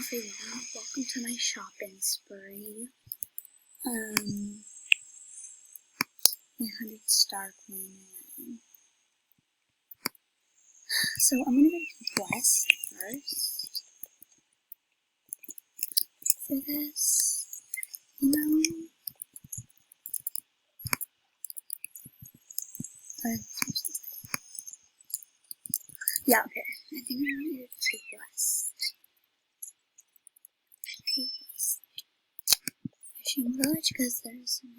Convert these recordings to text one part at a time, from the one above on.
everyone, welcome to my shopping spree. My 100-star queen. So I'm gonna go to West first for this, yeah, okay, I think I'm gonna go to West. Fishing village, because there's some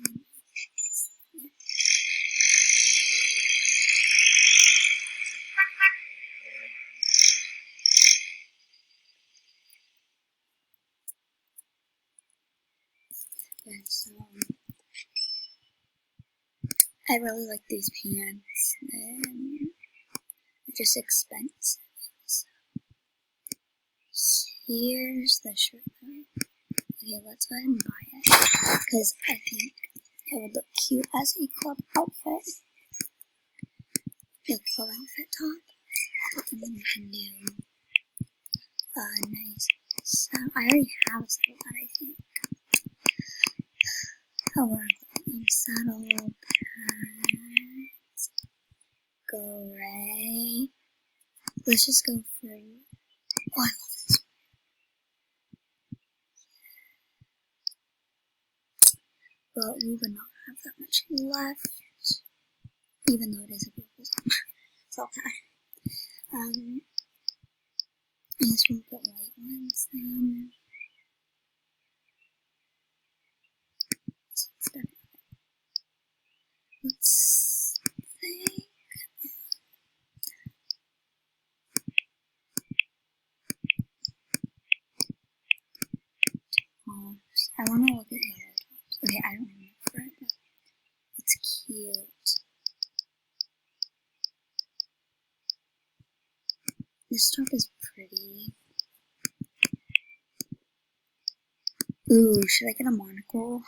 I really like these pants. They're just expensive. So here's the shirt. Okay, let's go ahead and buy it because I think it would look cute as a club outfit. A club outfit top. And then we can do a nice saddle. I already have a saddle that I think. Oh, saddle pads. Gray. Let's just go for. Oh, I love this. But we would not have that much left, even though it is a beautiful song. It's okay. I guess we'll put white ones then. Let's think. I want to look at yellow tops. Okay, I don't remember it, but it's cute. This top is pretty. Ooh, should I get a monocle?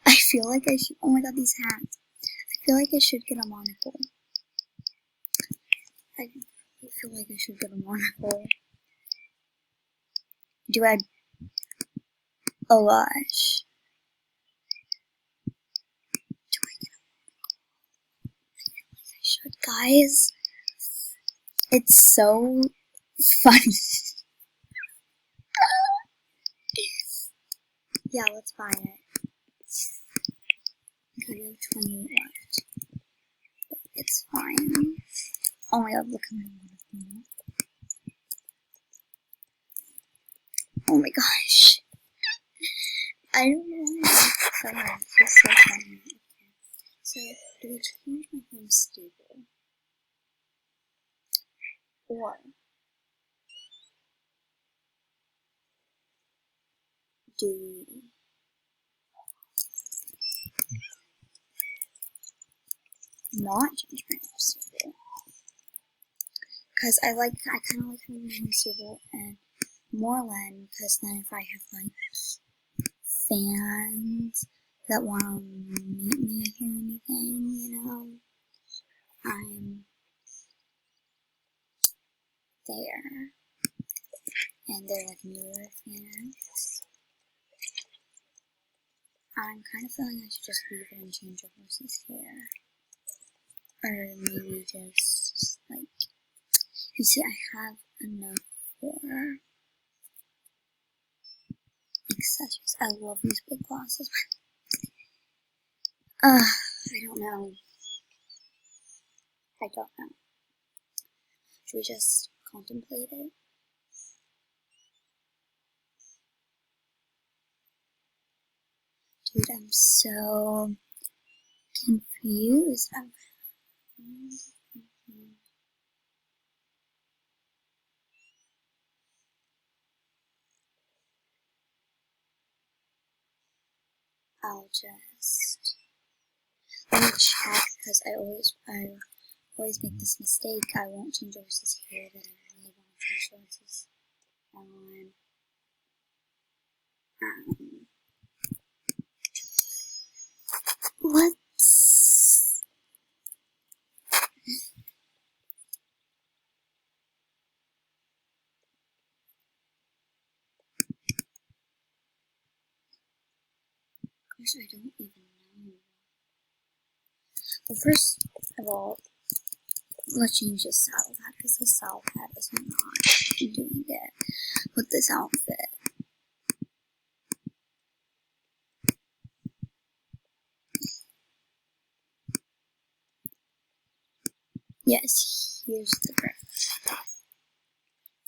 I feel like I should. Oh my god, these hats. I feel like I should get a monocle. I feel like I should get a monocle. Do I? Oh gosh. Do I get a monocle? I feel like I should, guys. It's so funny. Yeah, let's buy it. Okay, we have 28 left. But it's fine. Oh my god, look at my monocle. Oh my gosh. I don't know why it's just so funny. Okay. So, do we change my home stable? Or do we not change my home stable? Because I kind of like having my home stable and Moorland, because then if I have like fans that want to meet me or anything, I'm there. And they're like newer fans. I'm kind of feeling I should just leave it and change the horse's hair. Or maybe just like, you see, I have enough for accessories. I love these big glasses. I don't know. Should we just contemplate it? Dude, I'm so confused. I'll just let me check because I always make this mistake. I won't change horses here that I really want to change horses on. Let's Which I don't even know. Well, first of all, let's change this saddle pad because this saddle pad is not doing it with this outfit. Yes, here's the brush.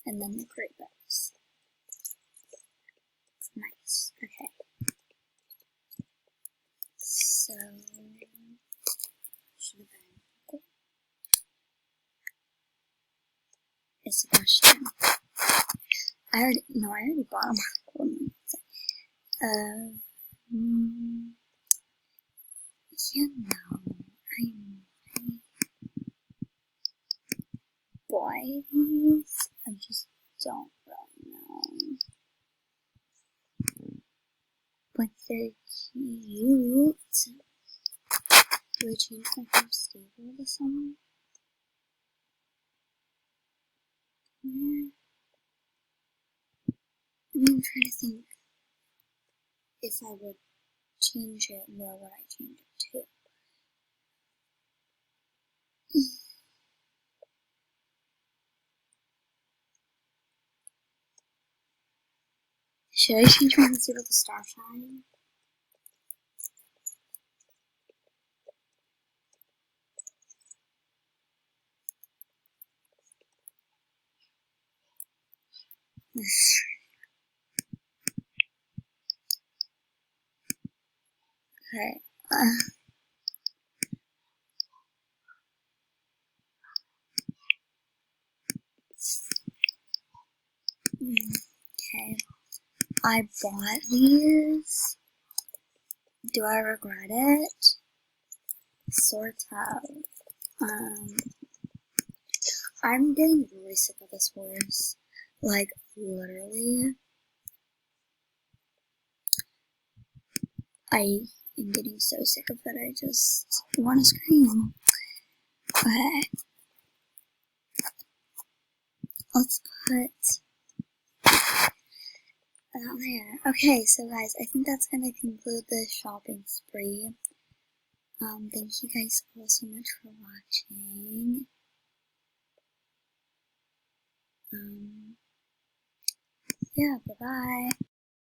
And then the gray bows. Nice. Okay. So, should have been cool. It's a brush time. I already bought them. You know, boys, I just don't really know. But they're cute. Do I change my hair stable this summer? Yeah. I mean, I'm trying to think if I would change it, where would I change it to? Should I change my concealer to Starshine? Okay. Okay. I bought these. Do I regret it? Sort of. I'm getting really sick of this horse. Like, literally. I am getting so sick of it, I just want to scream. Okay. Let's put that there. Okay, so guys, I think that's gonna conclude the shopping spree. Thank you guys all so much for watching. Yeah, bye-bye.